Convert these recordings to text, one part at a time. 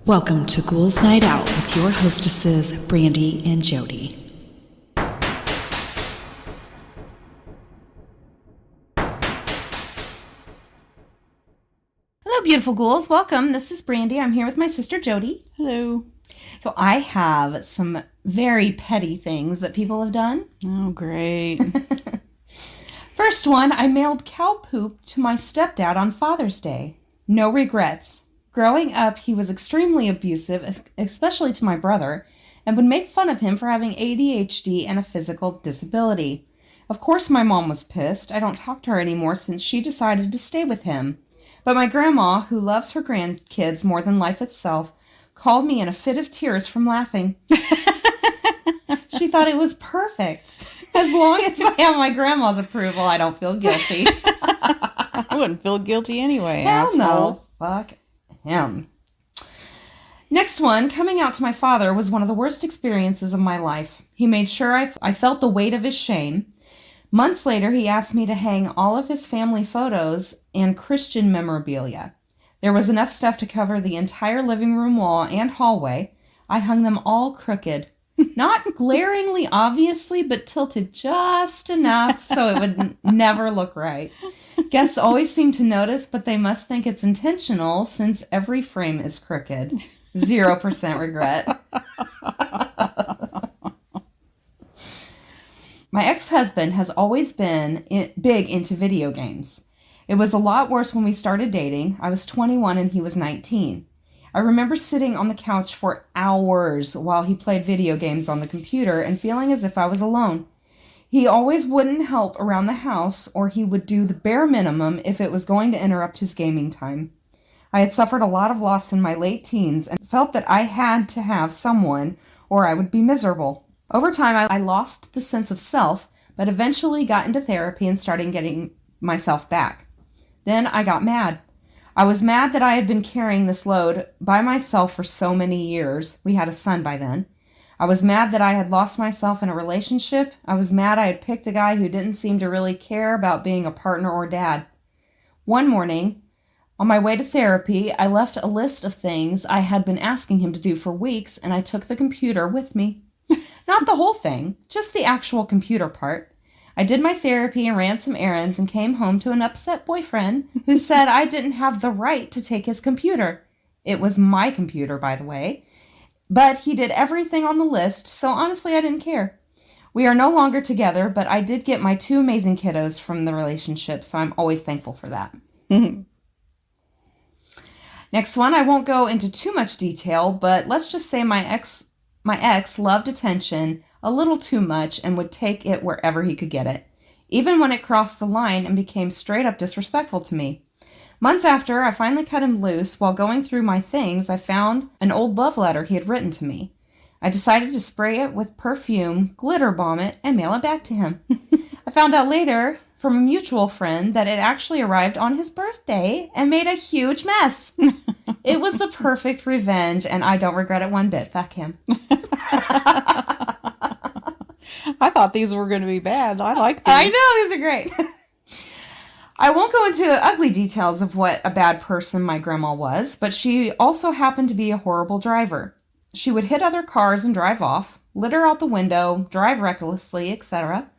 Welcome to Ghouls Night Out with your hostesses, Brandy and Jody. Hello, beautiful ghouls. Welcome. This is Brandy. I'm here with my sister, Jody. Hello. So I have some very petty things that people have done. Oh, great. First one, I mailed cow poop to my stepdad on Father's Day. No regrets. Growing up, he was extremely abusive, especially to my brother, and would make fun of him for having ADHD and a physical disability. Of course, my mom was pissed. I don't talk to her anymore since she decided to stay with him. But my grandma, who loves her grandkids more than life itself, called me in a fit of tears from laughing. She thought it was perfect. As long as I have my grandma's approval, I don't feel guilty. I wouldn't feel guilty anyway. Hell asshole. no. Fuck him. Next one, coming out to my father was one of the worst experiences of my life. He made sure I felt the weight of his shame. Months later, he asked me to hang all of his family photos and Christian memorabilia. There was enough stuff to cover the entire living room wall and hallway. I hung them all crooked. Not glaringly, obviously, but tilted just enough so it would never look right. Guests always seem to notice, but they must think it's intentional since every frame is crooked. 0% regret. My ex-husband has always been big into video games. It was a lot worse when we started dating. I was 21 and he was 19. I remember sitting on the couch for hours while he played video games on the computer and feeling as if I was alone. He always wouldn't help around the house, or he would do the bare minimum if it was going to interrupt his gaming time. I had suffered a lot of loss in my late teens and felt that I had to have someone or I would be miserable. Over time, I lost the sense of self, but eventually got into therapy and started getting myself back. Then I got mad. I was mad that I had been carrying this load by myself for so many years. We had a son by then. I was mad that I had lost myself in a relationship. I was mad I had picked a guy who didn't seem to really care about being a partner or dad. One morning, on my way to therapy, I left a list of things I had been asking him to do for weeks, and I took the computer with me. Not the whole thing, just the actual computer part. I did my therapy and ran some errands and came home to an upset boyfriend who said I didn't have the right to take his computer. It was my computer, by the way. But he did everything on the list, so honestly I didn't care. We are no longer together, but I did get my 2 amazing kiddos from the relationship, so I'm always thankful for that. Next one, I won't go into too much detail, but let's just say my ex loved attention a little too much and would take it wherever he could get it, even when it crossed the line and became straight up disrespectful to me. Months after I finally cut him loose, while going through my things, I found an old love letter he had written to me. I decided to spray it with perfume, glitter bomb it, and mail it back to him. I found out later from a mutual friend that it actually arrived on his birthday and made a huge mess. It was the perfect revenge, and I don't regret it one bit. Fuck him. I thought these were going to be bad. I like these. I know, these are great. I won't go into ugly details of what a bad person my grandma was, but she also happened to be a horrible driver. She would hit other cars and drive off, litter out the window, drive recklessly, etc.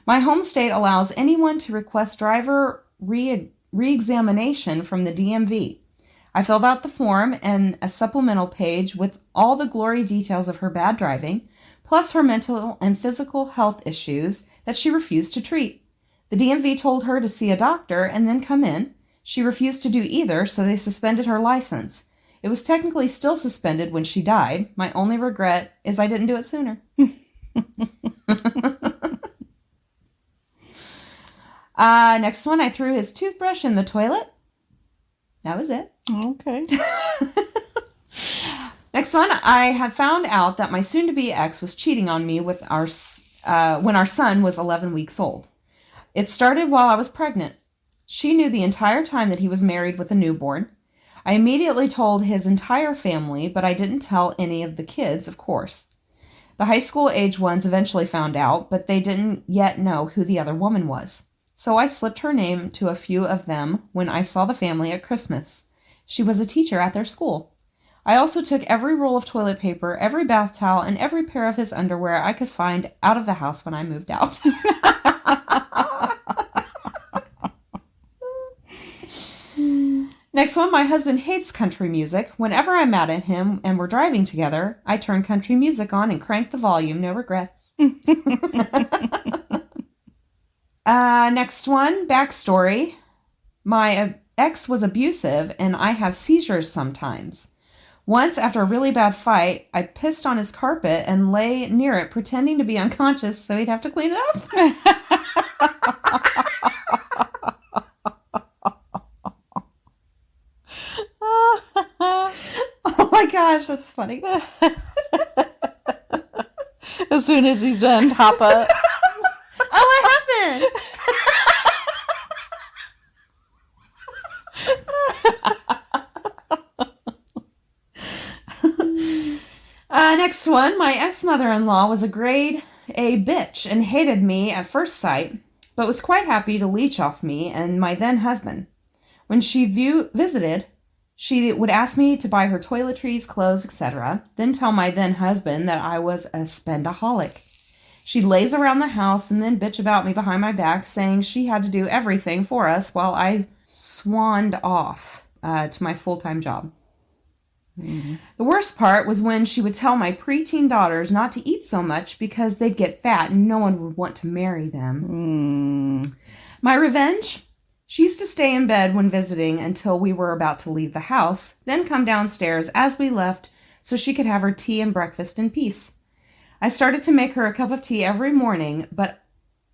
My home state allows anyone to request driver re-examination from the DMV. I filled out the form and a supplemental page with all the glory details of her bad driving, plus her mental and physical health issues that she refused to treat. The DMV told her to see a doctor and then come in. She refused to do either, so they suspended her license. It was technically still suspended when she died. My only regret is I didn't do it sooner. Next one, I threw his toothbrush in the toilet. That was it. Okay. Next one, I had found out that my soon-to-be ex was cheating on me with when our son was 11 weeks old. It started while I was pregnant. She knew the entire time that he was married with a newborn. I immediately told his entire family, but I didn't tell any of the kids, of course. The high school age ones eventually found out, but they didn't yet know who the other woman was. So I slipped her name to a few of them when I saw the family at Christmas. She was a teacher at their school. I also took every roll of toilet paper, every bath towel, and every pair of his underwear I could find out of the house when I moved out. Next one, my husband hates country music. Whenever I'm mad at him and we're driving together, I turn country music on and crank the volume. No regrets. Next one, backstory. My ex was abusive and I have seizures sometimes. Once, after a really bad fight, I pissed on his carpet and lay near it pretending to be unconscious so he'd have to clean it up. Oh my gosh, that's funny. As soon as he's done, hop up. Oh, what happened? Next one, my ex-mother-in-law was a grade A bitch and hated me at first sight, but was quite happy to leech off me and my then husband. When she visited, she would ask me to buy her toiletries, clothes, etc., then tell my then husband that I was a spendaholic. She'd laze around the house and then bitch about me behind my back, saying she had to do everything for us while I swanned off to my full-time job. Mm-hmm. The worst part was when she would tell my preteen daughters not to eat so much because they'd get fat and no one would want to marry them. My revenge? She used to stay in bed when visiting until we were about to leave the house, then come downstairs as we left so she could have her tea and breakfast in peace. I started to make her a cup of tea every morning, but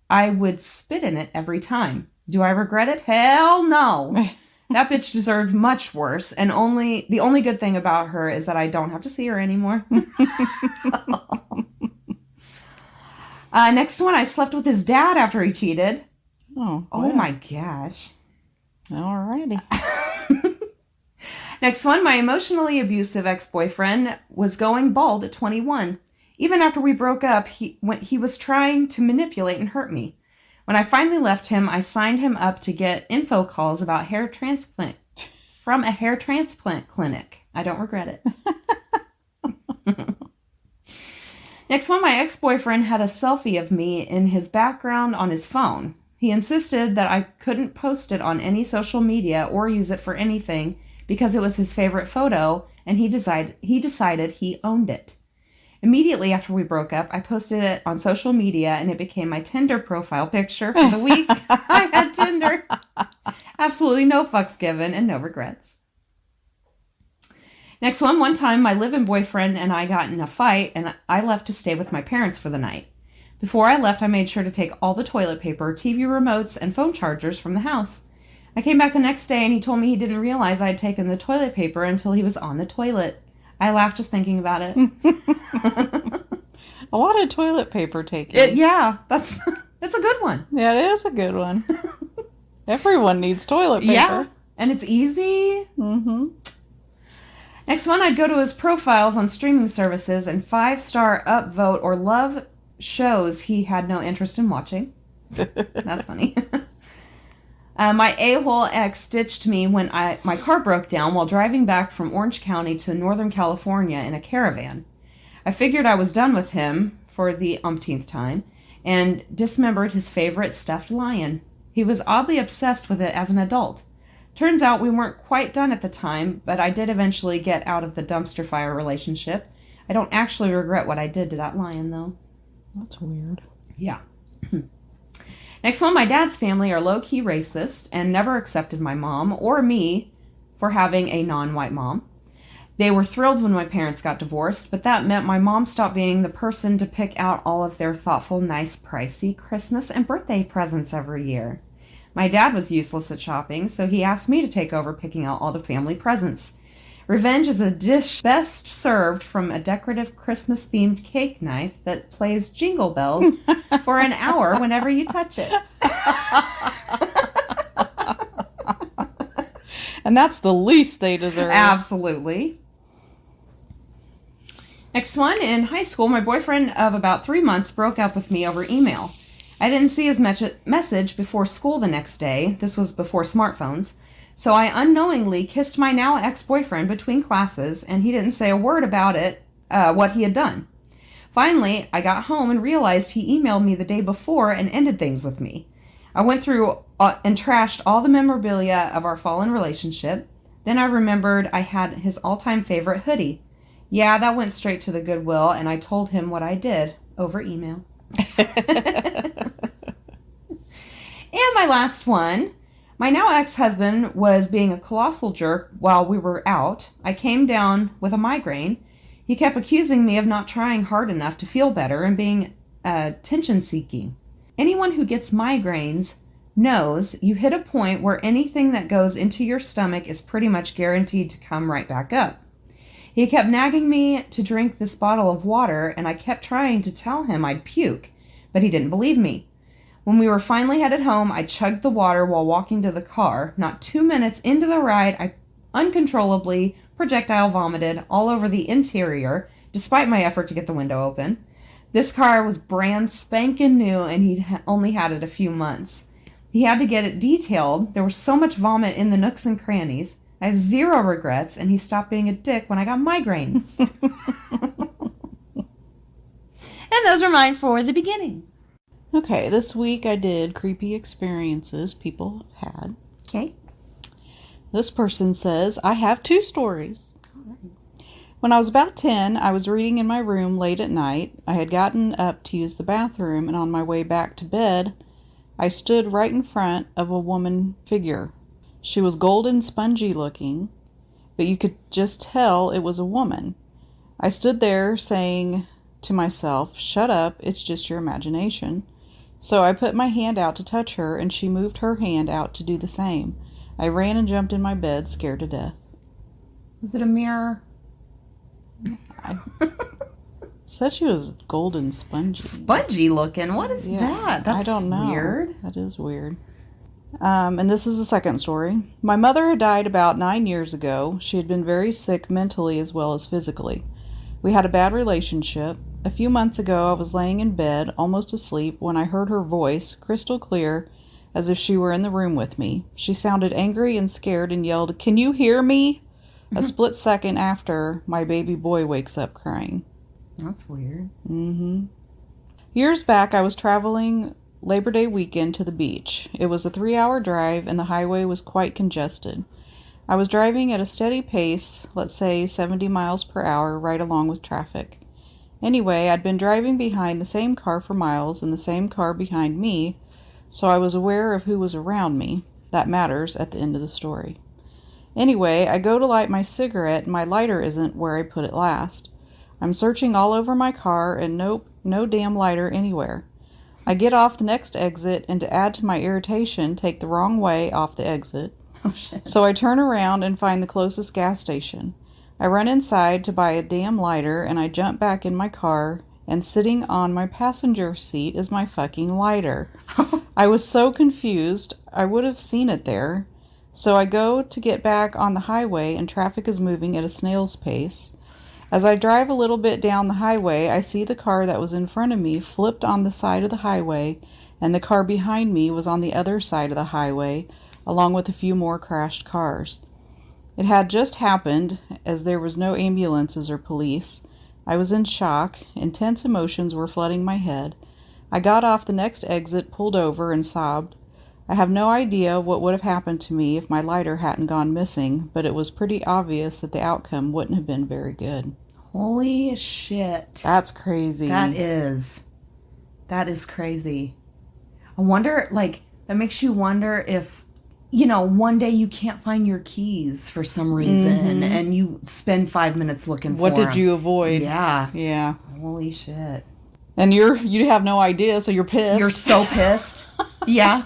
I would spit in it every time. Do I regret it? Hell no. That bitch deserved much worse, and the only good thing about her is that I don't have to see her anymore. Next one, I slept with his dad after he cheated. Oh my gosh. Alrighty. Next one, my emotionally abusive ex-boyfriend was going bald at 21. Even after we broke up, he was trying to manipulate and hurt me. When I finally left him, I signed him up to get info calls about hair transplant from a hair transplant clinic. I don't regret it. Next one, my ex-boyfriend had a selfie of me in his background on his phone. He insisted that I couldn't post it on any social media or use it for anything because it was his favorite photo, and he decided he owned it. Immediately after we broke up, I posted it on social media and it became my Tinder profile picture for the week I had Tinder. Absolutely no fucks given and no regrets. Next one time my live-in boyfriend and I got in a fight and I left to stay with my parents for the night. Before I left, I made sure to take all the toilet paper, TV remotes, and phone chargers from the house. I came back the next day and he told me he didn't realize I had taken the toilet paper until he was on the toilet. I laughed just thinking about it. A lot of toilet paper taking. Yeah, that's a good one. Yeah, it is a good one. Everyone needs toilet paper. Yeah, and it's easy. Mm-hmm. Next one, I'd go to his profiles on streaming services and 5-star upvote or love shows he had no interest in watching. That's funny. My a-hole ex ditched me when my car broke down while driving back from Orange County to Northern California in a caravan. I figured I was done with him for the umpteenth time and dismembered his favorite stuffed lion. He was oddly obsessed with it as an adult. Turns out we weren't quite done at the time, but I did eventually get out of the dumpster fire relationship. I don't actually regret what I did to that lion, though. That's weird. Yeah. Next one, my dad's family are low-key racist and never accepted my mom or me for having a non-white mom. They were thrilled when my parents got divorced, but that meant my mom stopped being the person to pick out all of their thoughtful, nice, pricey Christmas and birthday presents every year. My dad was useless at shopping, so he asked me to take over picking out all the family presents. Revenge is a dish best served from a decorative Christmas-themed cake knife that plays jingle bells for an hour whenever you touch it. And that's the least they deserve. Absolutely. Next one, in high school, my boyfriend of about 3 months broke up with me over email. I didn't see his message before school the next day. This was before smartphones. So I unknowingly kissed my now ex-boyfriend between classes, and he didn't say a word about it, what he had done. Finally, I got home and realized he emailed me the day before and ended things with me. I went through and trashed all the memorabilia of our fallen relationship. Then I remembered I had his all-time favorite hoodie. Yeah, that went straight to the Goodwill, and I told him what I did over email. And my last one. My now ex-husband was being a colossal jerk while we were out. I came down with a migraine. He kept accusing me of not trying hard enough to feel better and being attention-seeking. Anyone who gets migraines knows you hit a point where anything that goes into your stomach is pretty much guaranteed to come right back up. He kept nagging me to drink this bottle of water, and I kept trying to tell him I'd puke, but he didn't believe me. When we were finally headed home, I chugged the water while walking to the car. Not 2 minutes into the ride, I uncontrollably projectile vomited all over the interior, despite my effort to get the window open. This car was brand spanking new, and he'd only had it a few months. He had to get it detailed. There was so much vomit in the nooks and crannies. I have zero regrets, and he stopped being a dick when I got migraines. And those are mine for the beginning. Okay, this week I did creepy experiences people had. Okay. This person says, I have 2 stories. When I was about 10, I was reading in my room late at night. I had gotten up to use the bathroom, and on my way back to bed, I stood right in front of a woman figure. She was golden spongy looking, but you could just tell it was a woman. I stood there saying to myself, shut up, it's just your imagination. So I put my hand out to touch her, and she moved her hand out to do the same. I ran and jumped in my bed, scared to death. Was it a mirror? Said she was golden spongy. Spongy looking? What is that? That's I don't know. weird. That is weird. And this is the second story. My mother had died about 9 years ago. She had been very sick mentally as well as physically. We had a bad relationship. A few months ago, I was laying in bed, almost asleep, when I heard her voice, crystal clear, as if she were in the room with me. She sounded angry and scared and yelled, "Can you hear me?" A split second after, my baby boy wakes up crying. That's weird. Years back, I was traveling Labor Day weekend to the beach. It was a 3-hour drive, and the highway was quite congested. I was driving at a steady pace, let's say 70 miles per hour, right along with traffic. Anyway, I'd been driving behind the same car for miles and the same car behind me, so I was aware of who was around me. That matters at the end of the story. Anyway, I go to light my cigarette, and my lighter isn't where I put it last. I'm searching all over my car, and nope, no damn lighter anywhere. I get off the next exit, and to add to my irritation, take the wrong way off the exit. Oh, shit. So I turn around and find the closest gas station. I run inside to buy a damn lighter, and I jump back in my car, and sitting on my passenger seat is my fucking lighter. I was so confused, I would have seen it there. So I go to get back on the highway, and traffic is moving at a snail's pace. As I drive a little bit down the highway, I see the car that was in front of me flipped on the side of the highway, and the car behind me was on the other side of the highway, along with a few more crashed cars. It had just happened, as there was no ambulances or police. I was in shock. Intense emotions were flooding my head. I got off the next exit, pulled over, and sobbed. I have no idea what would have happened to me if my lighter hadn't gone missing, but it was pretty obvious that the outcome wouldn't have been very good. Holy shit. That's crazy. That is crazy. I wonder, that makes you wonder if, one day you can't find your keys for some reason, and you spend 5 minutes looking for them. What did you avoid? Yeah. Yeah. Holy shit. And you have no idea, so you're pissed. You're so pissed. Yeah.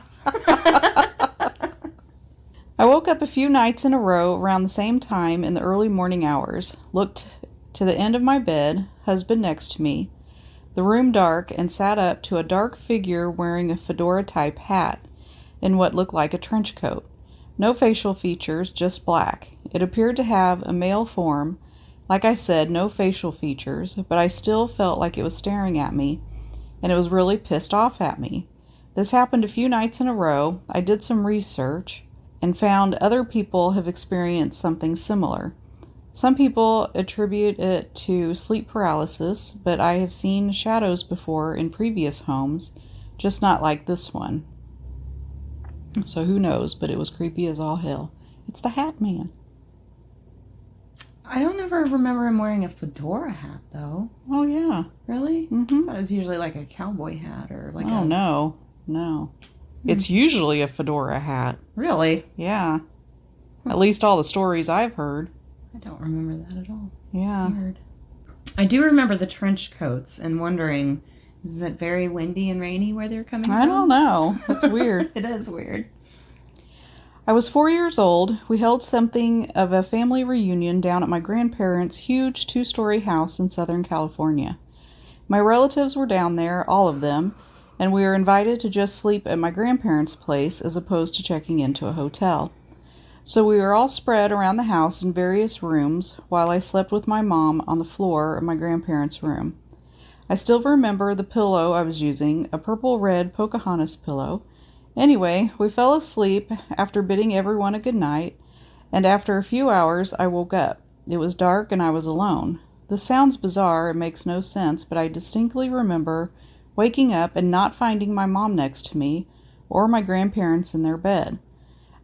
I woke up a few nights in a row around the same time in the early morning hours, looked to the end of my bed, husband next to me, the room dark, and sat up to a dark figure wearing a fedora-type hat in what looked like a trench coat. No facial features, just black. It appeared to have a male form. Like I said, no facial features, but I still felt like it was staring at me, and it was really pissed off at me. This happened a few nights in a row. I did some research, and found other people have experienced something similar. Some people attribute it to sleep paralysis, but I have seen shadows before in previous homes, just not like this one. So who knows, but it was creepy as all hell. It's the Hat Man. I don't ever remember him wearing a fedora hat, though. Oh, yeah. Really? Mm-hmm. I thought it was usually like a cowboy hat or like Oh, no. It's usually a fedora hat. Really? Yeah. At least all the stories I've heard. I don't remember that at all. Yeah. Weird. I do remember the trench coats and wondering, is it very windy and rainy where they're coming from? I don't know. That's weird. It is weird. I was 4 years old. We held something of a family reunion down at my grandparents' huge 2-story house in Southern California. My relatives were down there, all of them, and we were invited to just sleep at my grandparents' place as opposed to checking into a hotel. So we were all spread around the house in various rooms while I slept with my mom on the floor of my grandparents' room. I still remember the pillow I was using, a purple-red Pocahontas pillow. Anyway, we fell asleep after bidding everyone a good night, and after a few hours I woke up. It was dark and I was alone. This sounds bizarre, it makes no sense, but I distinctly remember waking up and not finding my mom next to me or my grandparents in their bed.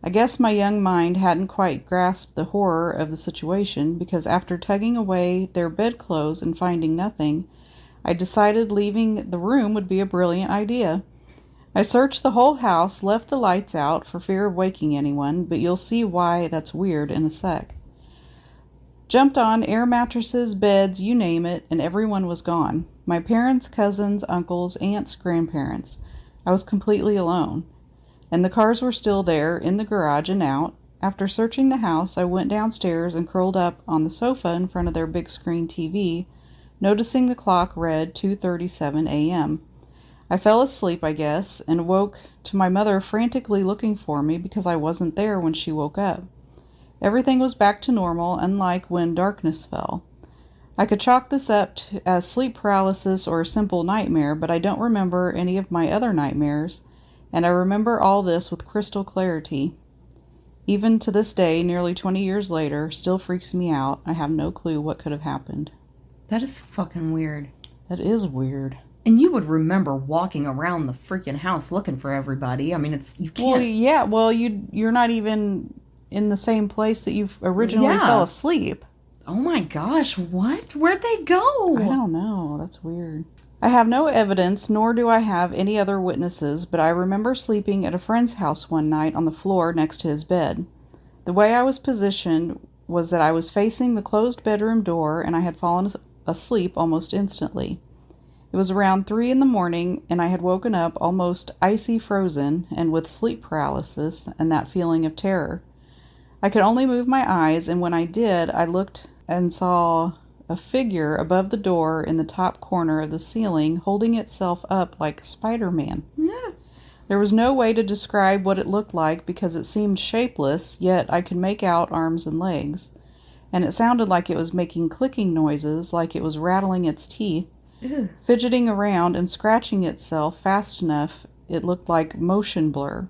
I guess my young mind hadn't quite grasped the horror of the situation because after tugging away their bedclothes and finding nothing, I decided leaving the room would be a brilliant idea. I searched the whole house, left the lights out for fear of waking anyone, but you'll see why that's weird in a sec. Jumped on air mattresses, beds, you name it, and everyone was gone. My parents, cousins, uncles, aunts, grandparents. I was completely alone. And the cars were still there, in the garage and out. After searching the house, I went downstairs and curled up on the sofa in front of their big screen TV, noticing the clock read 2:37 a.m. I fell asleep, I guess, and woke to my mother frantically looking for me because I wasn't there when she woke up. Everything was back to normal, unlike when darkness fell. I could chalk this up as sleep paralysis or a simple nightmare, but I don't remember any of my other nightmares, and I remember all this with crystal clarity. Even to this day, nearly 20 years later, still freaks me out. I have no clue what could have happened. That is fucking weird. That is weird. And you would remember walking around the freaking house looking for everybody. I mean, you can't. Well, yeah, you're not even in the same place that you originally fell asleep. Oh my gosh, what? Where'd they go? I don't know. That's weird. I have no evidence, nor do I have any other witnesses, but I remember sleeping at a friend's house one night on the floor next to his bed. The way I was positioned was that I was facing the closed bedroom door, and I had fallen asleep almost instantly. It was around 3 a.m, and I had woken up almost icy frozen and with sleep paralysis and that feeling of terror. I could only move my eyes, and when I did, I looked and saw a figure above the door in the top corner of the ceiling holding itself up like Spider-Man. Yeah. There was no way to describe what it looked like because it seemed shapeless, yet I could make out arms and legs. And it sounded like it was making clicking noises, like it was rattling its teeth, fidgeting around and scratching itself fast enough it looked like motion blur.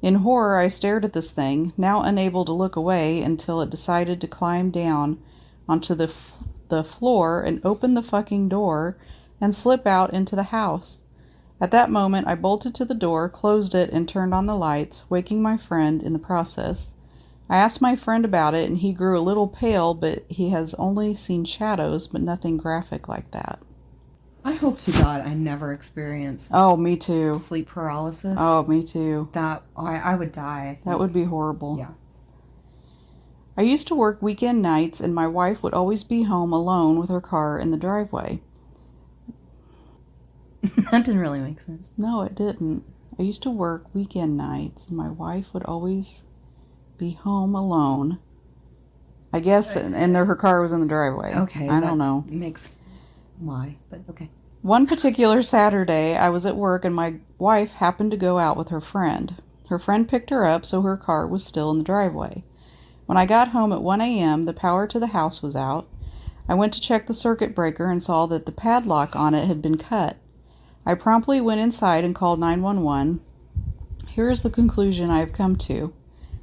In horror, I stared at this thing, now unable to look away until it decided to climb down onto the floor and open the fucking door and slip out into the house. At that moment, I bolted to the door, closed it, and turned on the lights, waking my friend in the process. I asked my friend about it, and he grew a little pale, but he has only seen shadows, but nothing graphic like that. I hope to God I never experience Oh, me too. sleep paralysis. Oh, me too. That I would die. I think. That would be horrible. Yeah. I used to work weekend nights, and my wife would always be home alone with her car in the driveway. That didn't really make sense. No, it didn't. I used to work weekend nights, and my wife would always be home alone. I guess, and her car was in the driveway. Okay. I don't know. Makes why, but okay. One particular Saturday, I was at work, and my wife happened to go out with her friend. Her friend picked her up, so her car was still in the driveway. When I got home at 1 a.m., the power to the house was out. I went to check the circuit breaker and saw that the padlock on it had been cut. I promptly went inside and called 911. Here is the conclusion I have come to.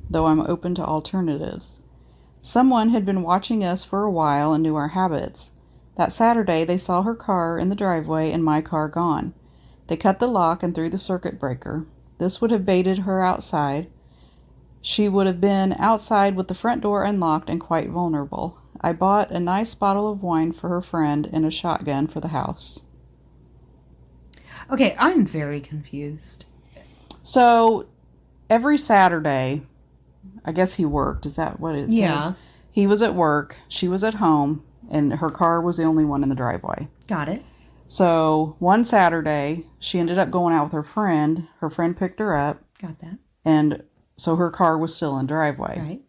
though I'm open to alternatives. Someone had been watching us for a while and knew our habits. That Saturday, they saw her car in the driveway and my car gone. They cut the lock and threw the circuit breaker. This would have baited her outside. She would have been outside with the front door unlocked and quite vulnerable. I bought a nice bottle of wine for her friend and a shotgun for the house. Okay, I'm very confused. So, every Saturday, I guess he worked. Is that what it is? Yeah. He was at work. She was at home. And her car was the only one in the driveway. Got it. So, one Saturday, she ended up going out with her friend. Her friend picked her up. Got that. And so her car was still in the driveway. Right.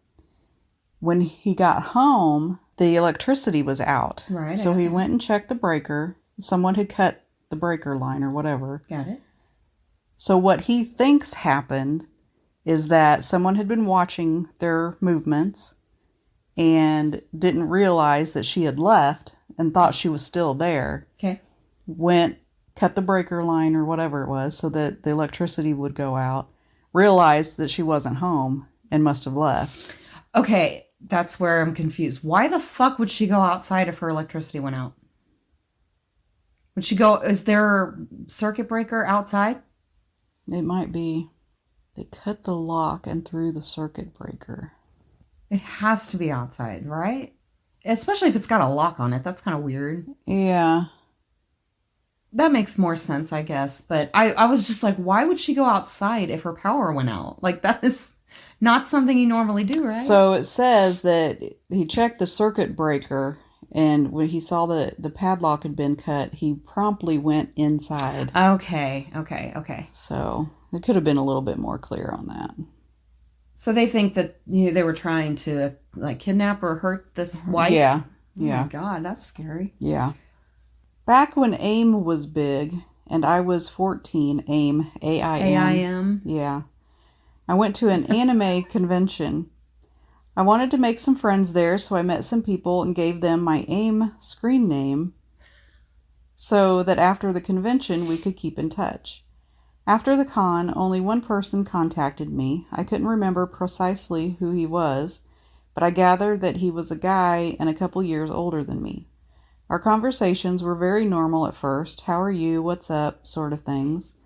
When he got home, the electricity was out. Right. So he went and checked the breaker. Someone had cut the breaker line or whatever. Got it. So what he thinks happened is that someone had been watching their movements and didn't realize that she had left and thought she was still there. Okay. Went, cut the breaker line or whatever it was so that the electricity would go out, realized that she wasn't home and must have left. Okay, that's where I'm confused. Why the fuck would she go outside if her electricity went out? Would she go, is there a circuit breaker outside? It might be they cut the lock and threw the circuit breaker. It has to be outside, right? Especially if it's got a lock on it. That's kind of weird. Yeah. That makes more sense, I guess. But I was just like, why would she go outside if her power went out? Like, that is not something you normally do, right? So it says that he checked the circuit breaker, and when he saw that the padlock had been cut, he promptly went inside. Okay. So it could have been a little bit more clear on that. So they think that they were trying to, like, kidnap or hurt this wife? Yeah. Oh my God, that's scary. Yeah. Back when AIM was big, and I was 14, AIM, A-I-M. AIM? Yeah. I went to an anime convention. I wanted to make some friends there, so I met some people and gave them my AIM screen name so that after the convention we could keep in touch. After the con, only one person contacted me. I couldn't remember precisely who he was, but I gathered that he was a guy and a couple years older than me. Our conversations were very normal at first, how are you, what's up, sort of things.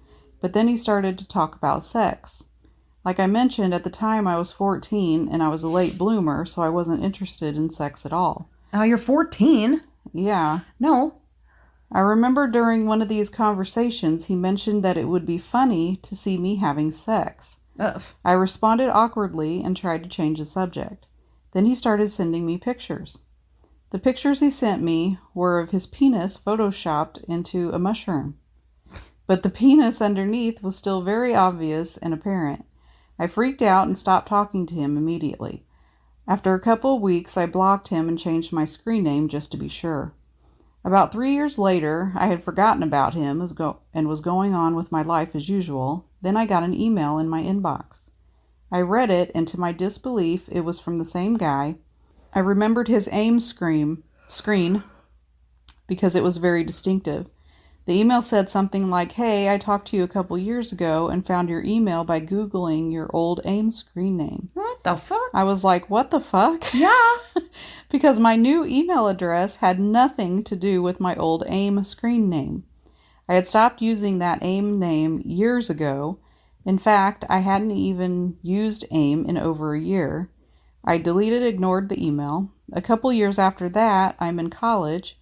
But then he started to talk about sex. Like I mentioned, at the time I was 14 and I was a late bloomer, so I wasn't interested in sex at all. Oh, you're 14? Yeah. No. I remember during one of these conversations he mentioned that it would be funny to see me having sex. Ugh. I responded awkwardly and tried to change the subject. Then he started sending me pictures. The pictures he sent me were of his penis photoshopped into a mushroom. But the penis underneath was still very obvious and apparent. I freaked out and stopped talking to him immediately. After a couple of weeks, I blocked him and changed my screen name just to be sure. About 3 years later, I had forgotten about him and was going on with my life as usual. Then I got an email in my inbox. I read it, and to my disbelief, it was from the same guy. I remembered his AIM screen because it was very distinctive. The email said something like, hey, I talked to you a couple years ago and found your email by Googling your old AIM screen name. What the fuck? I was like, what the fuck? Yeah. Because my new email address had nothing to do with my old AIM screen name. I had stopped using that AIM name years ago. In fact, I hadn't even used AIM in over a year. I ignored the email. A couple years after that, I'm in college.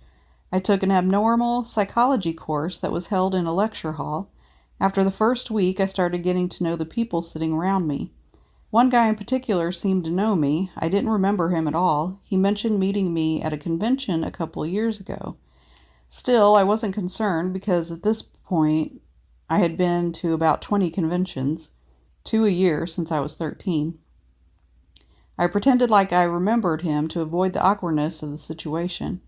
I took an abnormal psychology course that was held in a lecture hall. After the first week, I started getting to know the people sitting around me. One guy in particular seemed to know me. I didn't remember him at all. He mentioned meeting me at a convention a couple of years ago. Still, I wasn't concerned because at this point, I had been to about 20 conventions, 2 a year since I was 13. I pretended like I remembered him to avoid the awkwardness of the situation.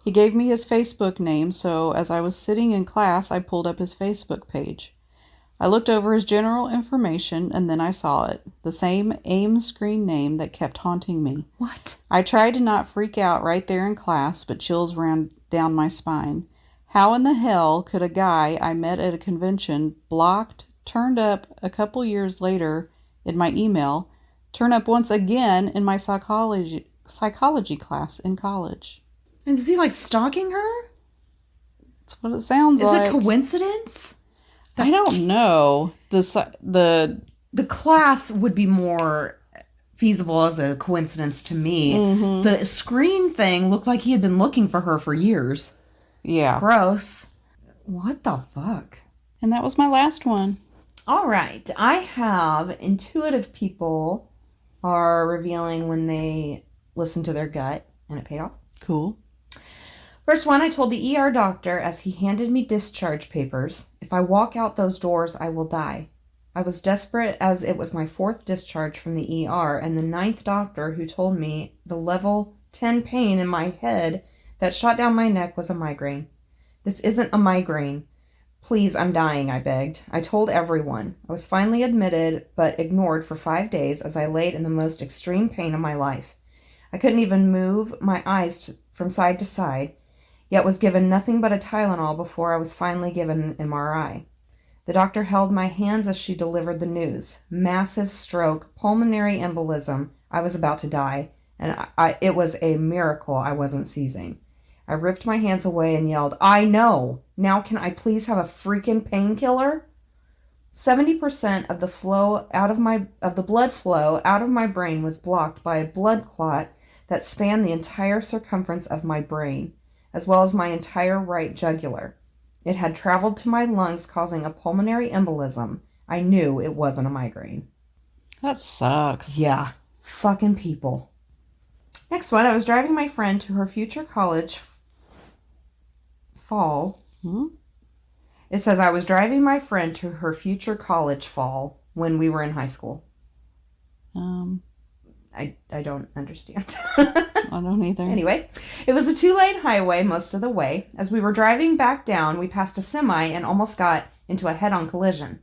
He gave me his Facebook name, so as I was sitting in class, I pulled up his Facebook page. I looked over his general information, and then I saw it. The same AIM screen name that kept haunting me. What? I tried to not freak out right there in class, but chills ran down my spine. How in the hell could a guy I met at a convention, blocked, turned up a couple years later in my email, turn up once again in my psychology class in college. And is he like stalking her? That's what it sounds Is like. it coincidence? I don't know. The class would be more feasible as a coincidence to me. Mm-hmm. The screen thing looked like he had been looking for her for years. Yeah. Gross. What the fuck? And that was my last one. All right. I have intuitive people are revealing when they listen to their gut, and it paid off. Cool. First one, I told the ER doctor as he handed me discharge papers, if I walk out those doors, I will die. I was desperate as it was my 4th discharge from the ER and the 9th doctor who told me the level 10 pain in my head that shot down my neck was a migraine. This isn't a migraine. Please, I'm dying, I begged. I told everyone. I was finally admitted but ignored for 5 days as I laid in the most extreme pain of my life. I couldn't even move my eyes from side to side, yet was given nothing but a Tylenol before I was finally given an MRI. The doctor held my hands as she delivered the news. Massive stroke, pulmonary embolism. I was about to die, and it was a miracle I wasn't seizing. I ripped my hands away and yelled, I know! Now can I please have a freaking painkiller? 70% of the blood flow out of my brain was blocked by a blood clot that spanned the entire circumference of my brain, as well as my entire right jugular. It had traveled to my lungs, causing a pulmonary embolism. I knew it wasn't a migraine. That sucks. Yeah, fucking people. Next one, I was driving my friend to her future college fall. It says I was driving my friend to her future college fall when we were in high school. I don't understand. I don't either. Anyway, it was a 2-lane highway most of the way. As we were driving back down, we passed a semi and almost got into a head-on collision.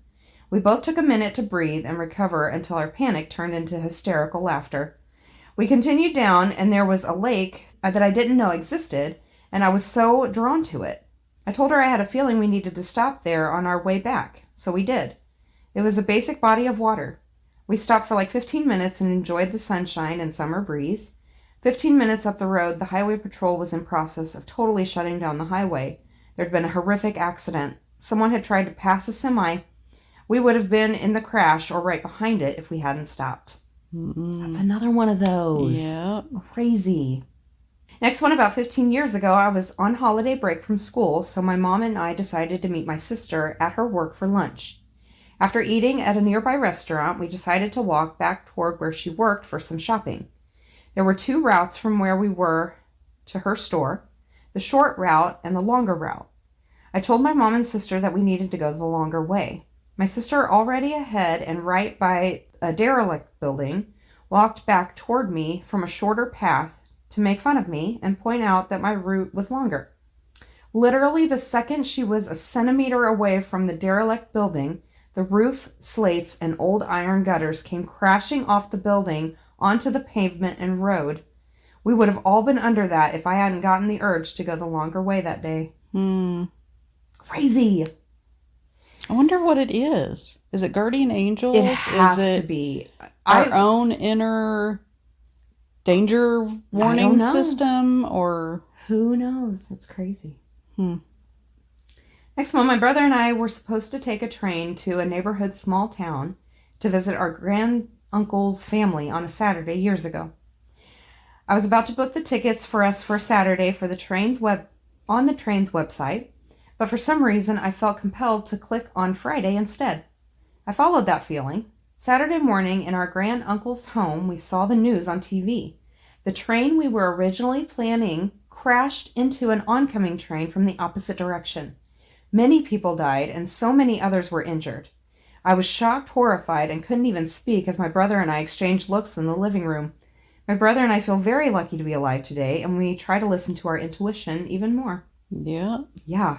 We both took a minute to breathe and recover until our panic turned into hysterical laughter. We continued down, and there was a lake that I didn't know existed, and I was so drawn to it. I told her I had a feeling we needed to stop there on our way back, so we did. It was a basic body of water. We stopped for like 15 minutes and enjoyed the sunshine and summer breeze. 15 minutes up the road, the highway patrol was in process of totally shutting down the highway. There'd been a horrific accident. Someone had tried to pass a semi. We would have been in the crash or right behind it if we hadn't stopped. That's another one of those. Yeah. Crazy. Next one, about 15 years ago, I was on holiday break from school, so my mom and I decided to meet my sister at her work for lunch. After eating at a nearby restaurant, we decided to walk back toward where she worked for some shopping. There were 2 routes from where we were to her store, the short route and the longer route. I told my mom and sister that we needed to go the longer way. My sister, already ahead and right by a derelict building, walked back toward me from a shorter path to make fun of me and point out that my route was longer. Literally, the second she was a centimeter away from the derelict building, the roof, slates, and old iron gutters came crashing off the building onto the pavement and road. We would have all been under that if I hadn't gotten the urge to go the longer way that day. Crazy. I wonder what it is. Is it guardian angels? It has is it to be. our own inner danger warning know. system, or Who knows? It's crazy. Next one, my brother and I were supposed to take a train to a neighborhood small town to visit our granduncle's family on a Saturday years ago. I was about to book the tickets for us for Saturday for the train's on the train's website, but for some reason I felt compelled to click on Friday instead. I followed that feeling. Saturday morning in our granduncle's home, we saw the news on TV. The train we were originally planning crashed into an oncoming train from the opposite direction. Many people died, and so many others were injured. I was shocked, horrified, and couldn't even speak as my brother and I exchanged looks in the living room. My brother and I feel very lucky to be alive today, and we try to listen to our intuition even more. yeah. Yeah.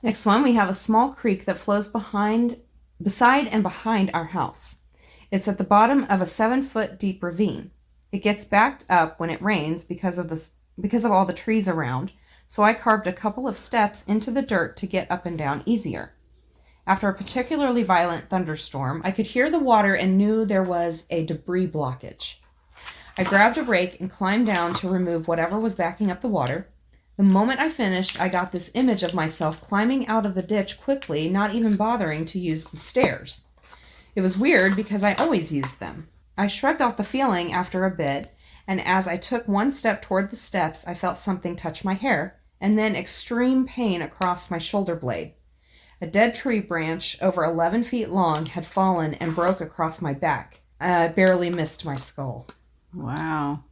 Next one, we have a small creek that flows beside and behind our house. It's at the bottom of a 7-foot deep ravine. It gets backed up when it rains because of all the trees around, so I carved a couple of steps into the dirt to get up and down easier. After a particularly violent thunderstorm, I could hear the water and knew there was a debris blockage. I grabbed a rake and climbed down to remove whatever was backing up the water. The moment I finished, I got this image of myself climbing out of the ditch quickly, not even bothering to use the stairs. It was weird because I always used them. I shrugged off the feeling after a bit, and as I took one step toward the steps, I felt something touch my hair, and then extreme pain across my shoulder blade. A dead tree branch over 11 feet long had fallen and broke across my back. I barely missed my skull. Wow.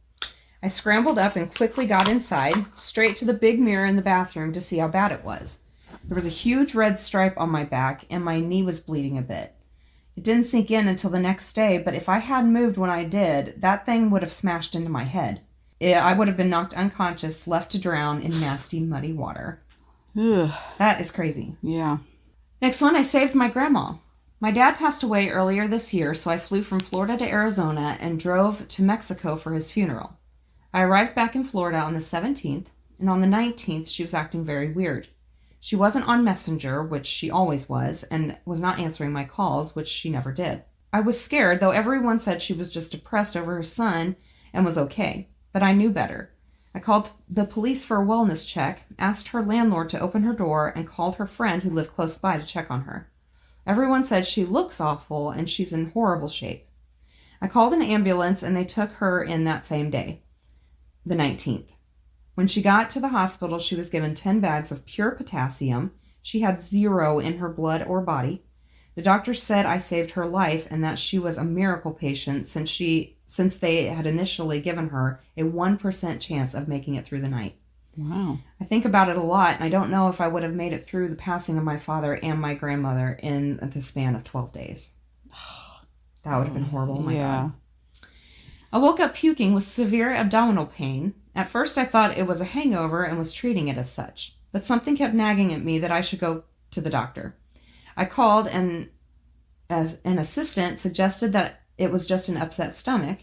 I scrambled up and quickly got inside, straight to the big mirror in the bathroom to see how bad it was. There was a huge red stripe on my back, and my knee was bleeding a bit. It didn't sink in until the next day, but if I hadn't moved when I did, that thing would have smashed into my head. I would have been knocked unconscious, left to drown in nasty, muddy water. Ugh. That is crazy. Yeah. Next one, I saved my grandma. My dad passed away earlier this year, so I flew from Florida to Arizona and drove to Mexico for his funeral. I arrived back in Florida on the 17th, and on the 19th, she was acting very weird. She wasn't on Messenger, which she always was, and was not answering my calls, which she never did. I was scared, though everyone said she was just depressed over her son and was okay, but I knew better. I called the police for a wellness check, asked her landlord to open her door, and called her friend who lived close by to check on her. Everyone said she looks awful and she's in horrible shape. I called an ambulance and they took her in that same day, the 19th. When she got to the hospital, she was given 10 bags of pure potassium. She had 0 in her blood or body. The doctor said I saved her life and that she was a miracle patient since they had initially given her a 1% chance of making it through the night. Wow. I think about it a lot, and I don't know if I would have made it through the passing of my father and my grandmother in the span of 12 days. That would have been horrible. Oh my God. I woke up puking with severe abdominal pain. At first, I thought it was a hangover and was treating it as such, but something kept nagging at me that I should go to the doctor. I called, and as an assistant suggested that it was just an upset stomach.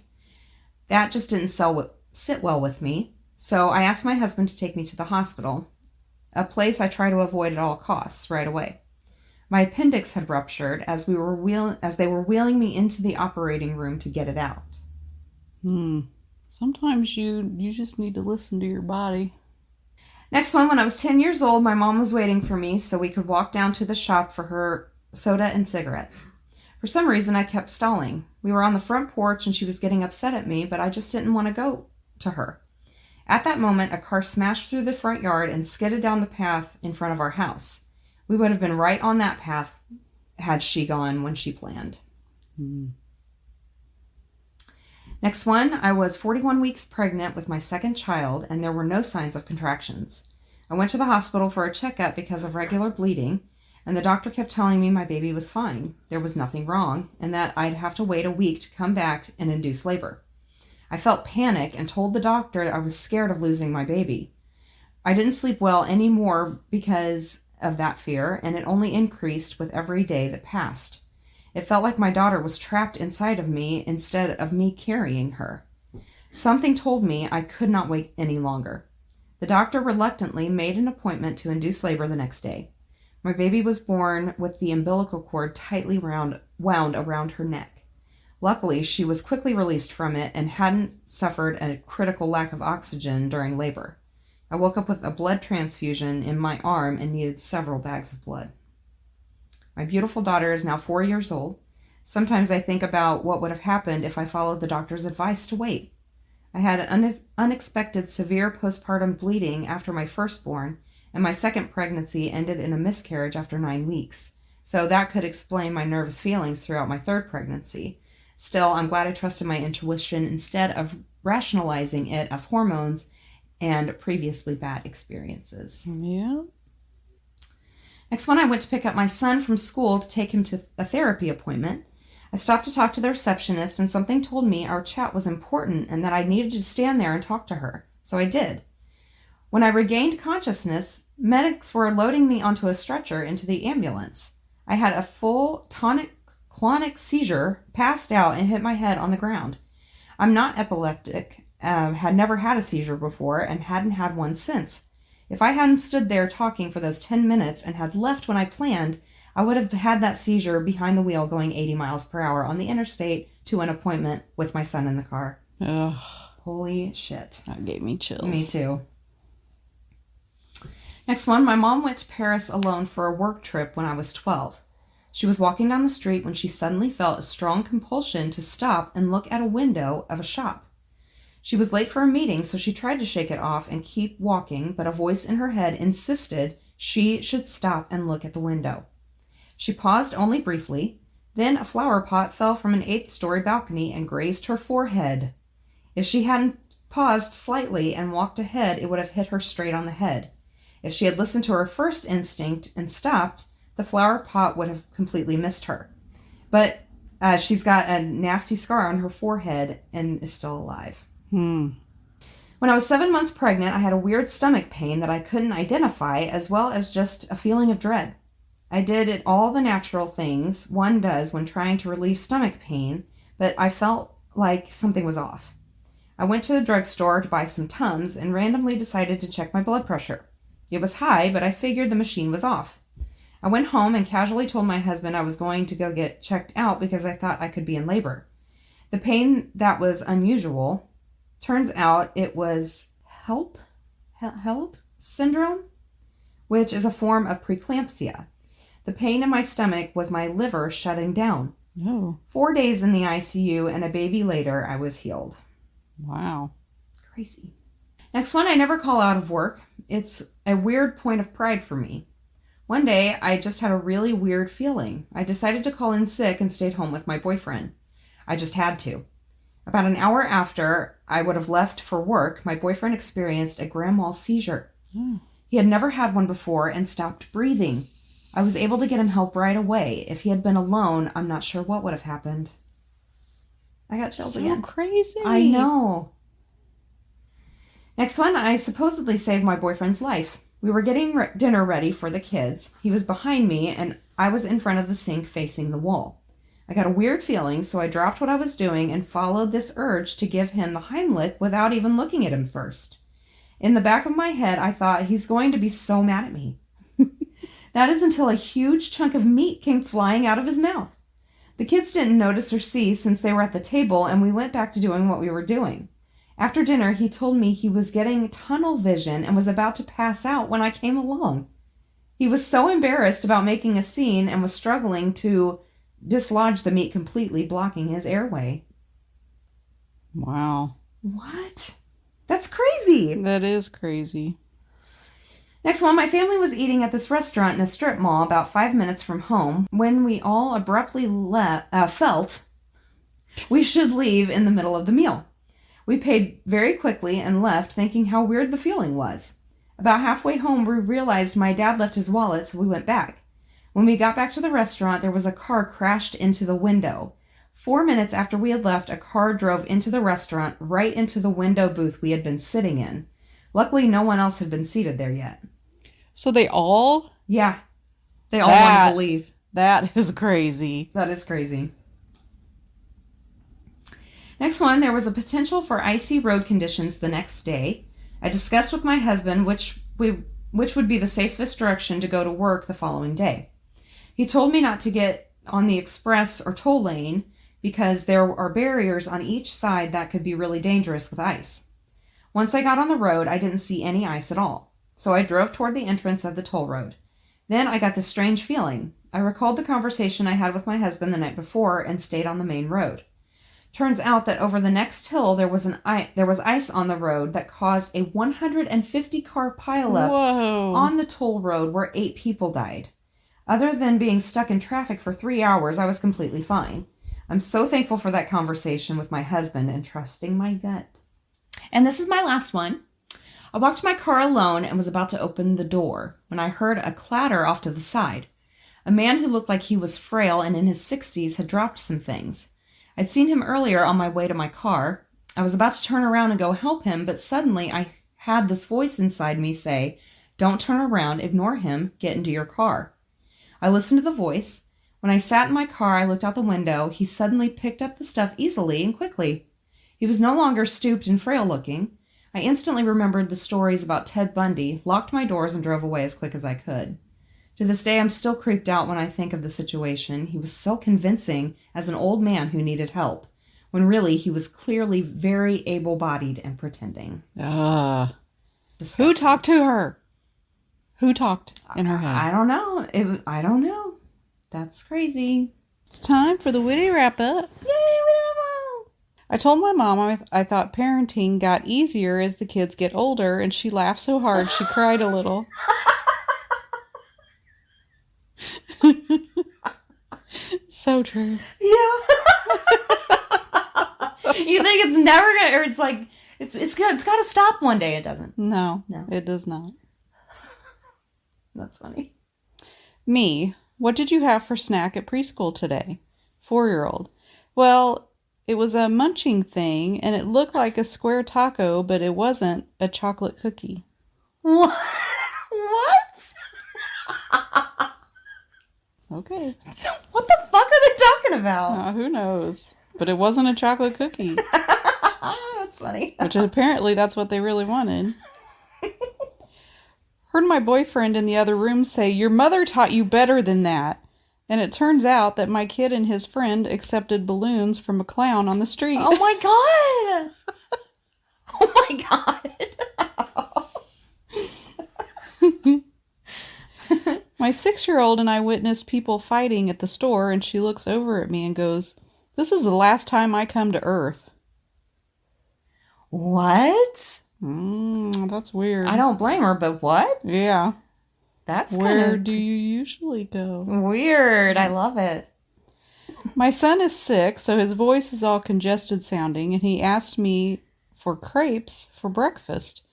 That just didn't sit well with me. So I asked my husband to take me to the hospital, a place I try to avoid at all costs right away. My appendix had ruptured as they were wheeling me into the operating room to get it out. Sometimes you just need to listen to your body. Next one, when I was 10 years old, my mom was waiting for me so we could walk down to the shop for her soda and cigarettes. For some reason, I kept stalling. We were on the front porch and she was getting upset at me, but I just didn't want to go to her. At that moment, a car smashed through the front yard and skidded down the path in front of our house. We would have been right on that path had she gone when she planned. Next one, I was 41 weeks pregnant with my second child, and there were no signs of contractions. I went to the hospital for a checkup because of regular bleeding, and the doctor kept telling me my baby was fine, there was nothing wrong, and that I'd have to wait a week to come back and induce labor. I felt panic and told the doctor I was scared of losing my baby. I didn't sleep well anymore because of that fear, and it only increased with every day that passed. It felt like my daughter was trapped inside of me instead of me carrying her. Something told me I could not wait any longer. The doctor reluctantly made an appointment to induce labor the next day. My baby was born with the umbilical cord tightly wound around her neck. Luckily, she was quickly released from it and hadn't suffered a critical lack of oxygen during labor. I woke up with a blood transfusion in my arm and needed several bags of blood. My beautiful daughter is now 4 years old. Sometimes I think about what would have happened if I followed the doctor's advice to wait. I had an unexpected severe postpartum bleeding after my firstborn, and my second pregnancy ended in a miscarriage after 9 weeks. So that could explain my nervous feelings throughout my third pregnancy. Still, I'm glad I trusted my intuition instead of rationalizing it as hormones and previously bad experiences. Yeah. Next one, I went to pick up my son from school to take him to a therapy appointment. I stopped to talk to the receptionist, and something told me our chat was important and that I needed to stand there and talk to her. So I did. When I regained consciousness, medics were loading me onto a stretcher into the ambulance. I had a full tonic-clonic seizure, passed out, and hit my head on the ground. I'm not epileptic, had never had a seizure before, and hadn't had one since. If I hadn't stood there talking for those 10 minutes and had left when I planned, I would have had that seizure behind the wheel going 80 miles per hour on the interstate to an appointment with my son in the car. Ugh, Holy shit. that gave me chills. Me too. Next one, my mom went to Paris alone for a work trip when I was 12. She was walking down the street when she suddenly felt a strong compulsion to stop and look at a window of a shop. She was late for a meeting, so she tried to shake it off and keep walking, but a voice in her head insisted she should stop and look at the window. She paused only briefly. Then a flower pot fell from an 8th-story balcony and grazed her forehead. If she hadn't paused slightly and walked ahead, it would have hit her straight on the head. If she had listened to her first instinct and stopped, the flower pot would have completely missed her. But she's got a nasty scar on her forehead and is still alive. When I was 7 months pregnant, I had a weird stomach pain that I couldn't identify, as well as just a feeling of dread. I did all the natural things one does when trying to relieve stomach pain, but I felt like something was off. I went to the drugstore to buy some Tums and randomly decided to check my blood pressure. It was high, but I figured the machine was off. I went home and casually told my husband I was going to go get checked out because I thought I could be in labor. The pain that was unusual, turns out it was HELLP syndrome, which is a form of preeclampsia. The pain in my stomach was my liver shutting down. Oh, 4 days in the ICU and a baby later, I was healed. wow. Crazy. Next one, I never call out of work. It's a weird point of pride for me. One day, I just had a really weird feeling. I decided to call in sick and stayed home with my boyfriend. I just had to. About an hour after I would have left for work, my boyfriend experienced a grand mal seizure. He had never had one before and stopped breathing. I was able to get him help right away. If he had been alone, I'm not sure what would have happened. I got chills So again. crazy. I know. Next one, I supposedly saved my boyfriend's life. We were getting dinner ready for the kids. He was behind me, and I was in front of the sink facing the wall. I got a weird feeling, so I dropped what I was doing and followed this urge to give him the Heimlich without even looking at him first. In the back of my head, I thought, he's going to be so mad at me. That is until a huge chunk of meat came flying out of his mouth. The kids didn't notice or see since they were at the table, and we went back to doing what we were doing. After dinner, he told me he was getting tunnel vision and was about to pass out when I came along. He was so embarrassed about making a scene and was struggling to dislodge the meat completely, blocking his airway. Wow. What? That's crazy. That is crazy. Next one, my family was eating at this restaurant in a strip mall about 5 minutes from home when we all abruptly felt we should leave in the middle of the meal. We paid very quickly and left, thinking how weird the feeling was. About halfway home, we realized my dad left his wallet, so we went back. When we got back to the restaurant, there was a car crashed into the window. 4 minutes after we had left, a car drove into the restaurant, right into the window booth we had been sitting in. Luckily, no one else had been seated there yet. So they all? Yeah. They all wanted to leave. That is crazy. That is crazy. Next one, there was a potential for icy road conditions the next day. I discussed with my husband which would be the safest direction to go to work the following day. He told me not to get on the express or toll lane because there are barriers on each side that could be really dangerous with ice. Once I got on the road, I didn't see any ice at all, so I drove toward the entrance of the toll road. Then I got this strange feeling. I recalled the conversation I had with my husband the night before and stayed on the main road. Turns out that over the next hill there was ice on the road that caused a 150-car pileup on the toll road where 8 people died. Other than being stuck in traffic for 3 hours, I was completely fine. I'm so thankful for that conversation with my husband and trusting my gut. And this is my last one. I walked to my car alone and was about to open the door when I heard a clatter off to the side. A man who looked like he was frail and in his 60s had dropped some things. I'd seen him earlier on my way to my car. I was about to turn around and go help him, but suddenly I had this voice inside me say, "Don't turn around, ignore him, get into your car." I listened to the voice. When I sat in my car, I looked out the window. He suddenly picked up the stuff easily and quickly. He was no longer stooped and frail looking. I instantly remembered the stories about Ted Bundy, locked my doors, and drove away as quick as I could. To this day, I'm still creeped out when I think of the situation. He was so convincing as an old man who needed help, when really he was clearly very able-bodied and pretending. Who Disgusting. talked to her? Who talked in her head? I don't know. I don't know. That's crazy. It's time for the witty wrap-up. Yay, we don't know. I told my mom I thought parenting got easier as the kids get older, and she laughed so hard she cried a little. So true. Yeah. You think it's never gonna, or it's like, it's got to stop one day. It doesn't. No, No. it does not. That's funny. Me, what did you have for snack at preschool today? 4-year-old. Well, it was a munching thing, and it looked like a square taco, but it wasn't a chocolate cookie. What? What? Okay. What the fuck are they talking about? Who knows? But it wasn't a chocolate cookie, That's funny. which apparently that's what they really wanted. Heard my boyfriend in the other room say, "Your mother taught you better than that." And it turns out that my kid and his friend accepted balloons from a clown on the street. Oh my god. Oh my god. My 6-year-old and I witnessed people fighting at the store, and she looks over at me and goes, "This is the last time I come to Earth." What? That's weird. I don't blame her, but what? Yeah. That's Where kind do you usually go? of weird. I love it. My son is sick, so his voice is all congested sounding, and he asked me for crepes for breakfast.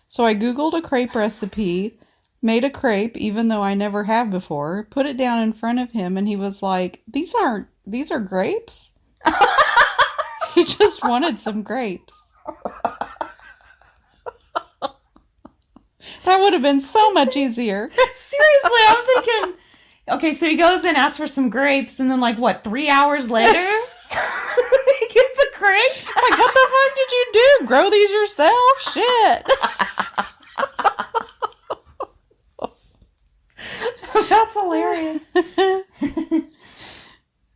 So I Googled a crepe recipe, made a crepe, even though I never have before, put it down in front of him, and he was like, these are grapes? He just wanted some grapes. That would have been so much easier. Seriously, I'm thinking, okay, so he goes and asks for some grapes, and then, like, what, 3 hours later? He gets a grape? Like, what the fuck did you do? Grow these yourself? Shit. That's hilarious.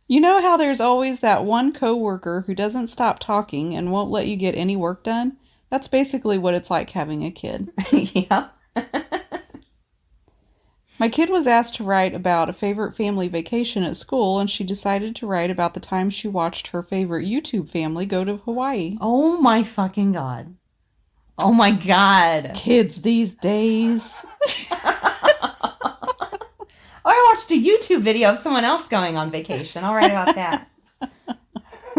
You know how there's always that one coworker who doesn't stop talking and won't let you get any work done? That's basically what it's like having a kid. Yeah. My kid was asked to write about a favorite family vacation at school, and she decided to write about the time she watched her favorite YouTube family go to Hawaii. Oh my fucking god. Oh my god. Kids these days. Oh, I watched a YouTube video of someone else going on vacation. I'll write about that.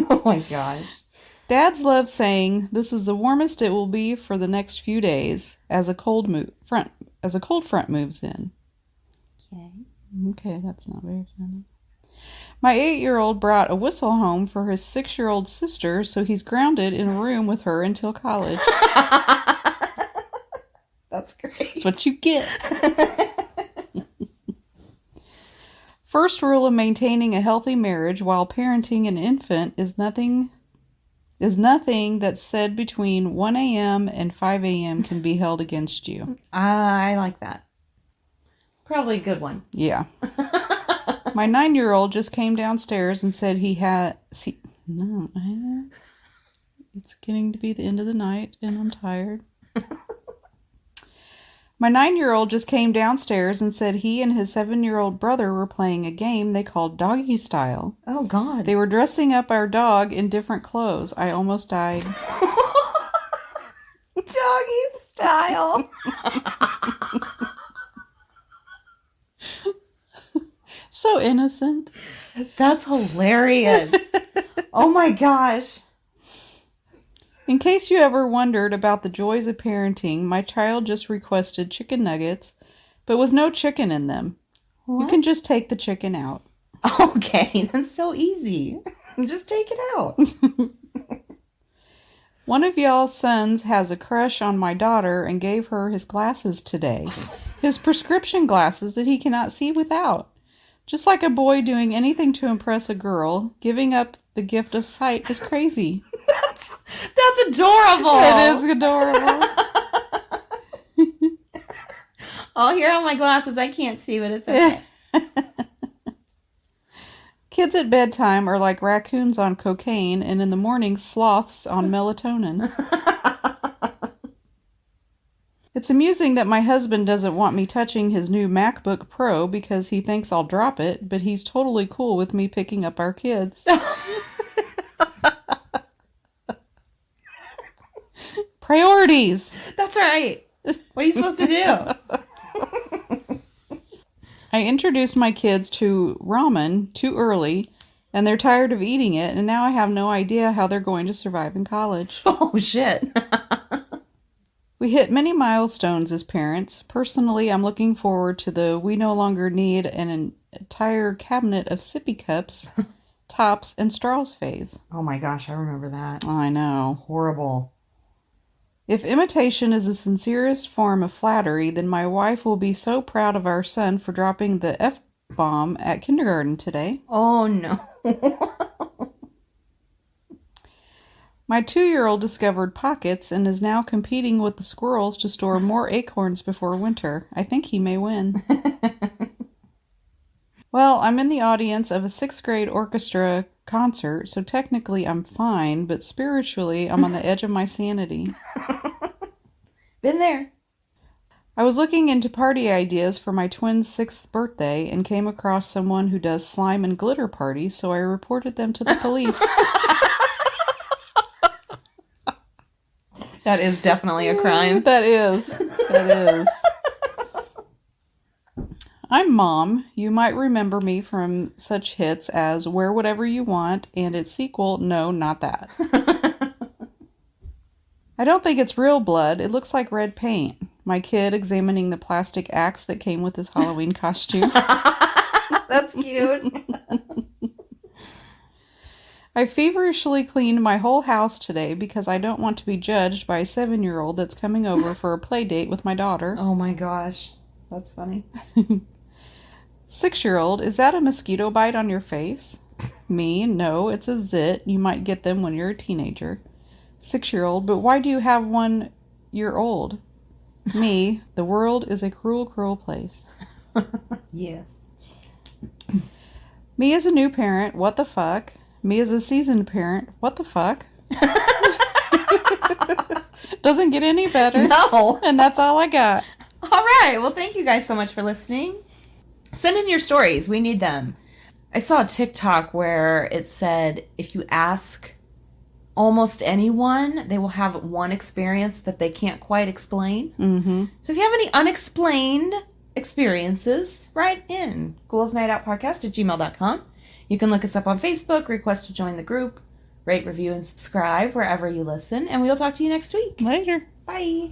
Oh my gosh. Dads love saying this is the warmest it will be for the next few days as a cold front moves in. Okay. Okay, that's not very funny. My 8-year-old brought a whistle home for his 6-year-old sister, so he's grounded in a room with her until college. That's great. That's what you get. First rule of maintaining a healthy marriage while parenting an infant is nothing that's said between 1 a.m. and 5 a.m. can be held against you. I like that. Probably a good one. Yeah. My 9-year-old just came downstairs and said he had... It's getting to be the end of the night and I'm tired. My 9-year-old just came downstairs and said he and his 7-year-old brother were playing a game they called Doggy Style. Oh, God. They were dressing up our dog in different clothes. I almost died. Doggy style. So innocent. That's hilarious. Oh, my gosh. In case you ever wondered about the joys of parenting, my child just requested chicken nuggets, but with no chicken in them. What? You can just take the chicken out. Okay, that's so easy. Just take it out. One of y'all's sons has a crush on my daughter and gave her his glasses today. His prescription glasses that he cannot see without. Just like a boy doing anything to impress a girl, giving up the gift of sight is crazy. That's adorable. It is adorable. Oh, here are my glasses. I can't see, but it's okay. Kids at bedtime are like raccoons on cocaine, and in the morning, sloths on melatonin. It's amusing that my husband doesn't want me touching his new MacBook Pro because he thinks I'll drop it, but he's totally cool with me picking up our kids. Priorities! That's right. What are you supposed to do? I introduced my kids to ramen too early, and they're tired of eating it, and now I have no idea how they're going to survive in college. Oh, shit. We hit many milestones as parents. Personally, I'm looking forward to the we no longer need an entire cabinet of sippy cups, tops, and straws phase. Oh my gosh, I remember that. I know. Horrible. If imitation is the sincerest form of flattery, then my wife will be so proud of our son for dropping the F-bomb at kindergarten today. Oh no. My 2-year-old discovered pockets and is now competing with the squirrels to store more acorns before winter. I think he may win. Well, I'm in the audience of a 6th grade orchestra concert, so technically I'm fine, but spiritually I'm on the edge of my sanity. Been there. I was looking into party ideas for my twins' 6th birthday and came across someone who does slime and glitter parties, so I reported them to the police. That is definitely a crime. That is. I'm Mom. You might remember me from such hits as Wear Whatever You Want and its sequel, No, Not That. I don't think it's real blood. It looks like red paint. My kid examining the plastic axe that came with his Halloween costume. That's cute. I feverishly cleaned my whole house today because I don't want to be judged by a 7-year-old that's coming over for a play date with my daughter. Oh my gosh. That's funny. 6-year-old, is that a mosquito bite on your face? Me, no, it's a zit. You might get them when you're a teenager. 6-year-old, but why do you have 1 year old? Me, the world is a cruel, cruel place. Yes. Me as a new parent, what the fuck? Me as a seasoned parent, what the fuck? Doesn't get any better. No. And that's all I got. All right. Well, thank you guys so much for listening. Send in your stories. We need them. I saw a TikTok where it said if you ask almost anyone, they will have one experience that they can't quite explain. Mm-hmm. So if you have any unexplained experiences, write in ghouls.nightoutpodcast@gmail.com. You can look us up on Facebook, request to join the group, rate, review, and subscribe wherever you listen, and we'll talk to you next week. Later. Bye.